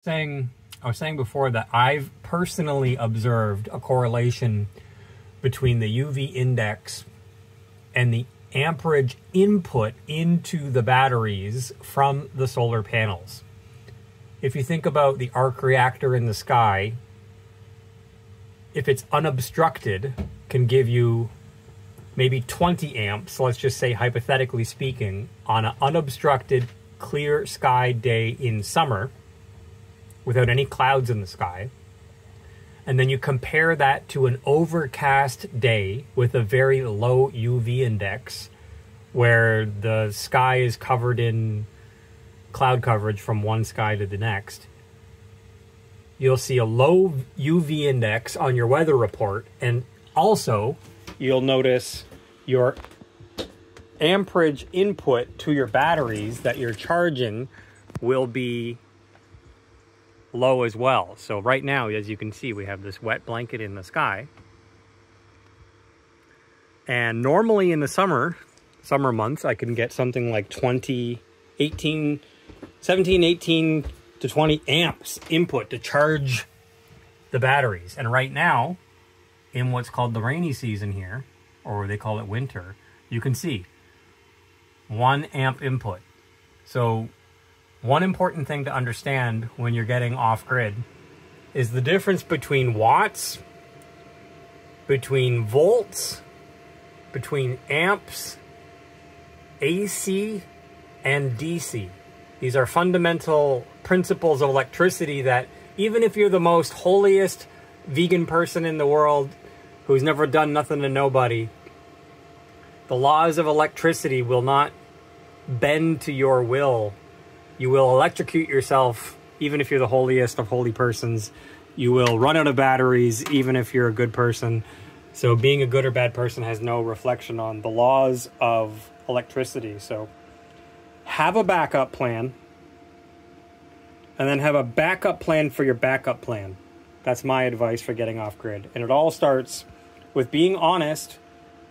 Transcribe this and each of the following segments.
I was saying before that I've personally observed a correlation between the UV index and the amperage input into the batteries from the solar panels. If you think about the arc reactor in the sky, if it's unobstructed, can give you maybe 20 amps, let's just say hypothetically speaking, on an unobstructed clear sky day in summer without any clouds in the sky. And then you compare that to an overcast day with a very low UV index where the sky is covered in cloud coverage from one sky to the next. You'll see a low UV index on your weather report, and also you'll notice your amperage input to your batteries that you're charging will be low as well. So right now, as you can see, we have this wet blanket in the sky. And normally in the summer months, I can get something like 17, 18 to 20 amps input to charge the batteries. And right now, in what's called the rainy season here, or they call it winter, you can see 1 amp input. So one important thing to understand when you're getting off-grid is the difference between watts, between volts, between amps, AC, and DC. These are fundamental principles of electricity that even if you're the most holiest vegan person in the world who's never done nothing to nobody, the laws of electricity will not bend to your will. You will electrocute yourself even if you're the holiest of holy persons. You will run out of batteries even if you're a good person. So being a good or bad person has no reflection on the laws of electricity. So have a backup plan, and then have a backup plan for your backup plan. That's my advice for getting off grid. And it all starts with being honest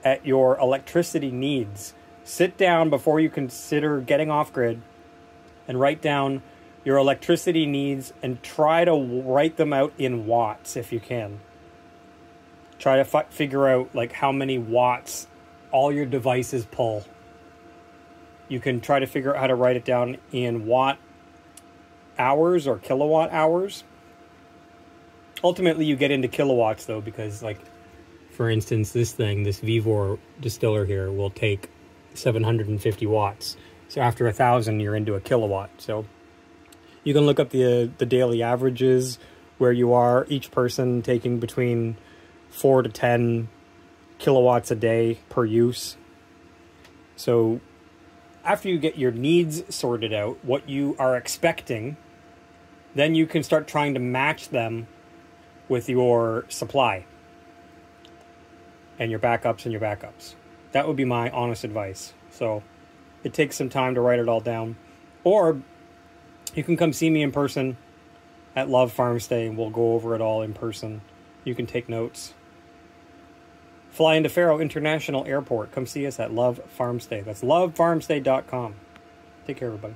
at your electricity needs. Sit down before you consider getting off grid and write down your electricity needs and try to write them out in watts if you can. Try to figure out like how many watts all your devices pull. You can try to figure out how to write it down in watt hours or kilowatt hours. Ultimately, you get into kilowatts though, because like, for instance, this Vevor distiller here will take 750 watts. So after 1,000, you're into a kilowatt. So you can look up the daily averages where you are, each person taking between 4 to 10 kilowatts a day per use. So after you get your needs sorted out, what you are expecting, then you can start trying to match them with your supply and your backups. That would be my honest advice. So it takes some time to write it all down. Or you can come see me in person at Love Farm Stay and we'll go over it all in person. You can take notes. Fly into Faro International Airport. Come see us at Love Farm Stay. That's lovefarmstay.com. Take care, everybody.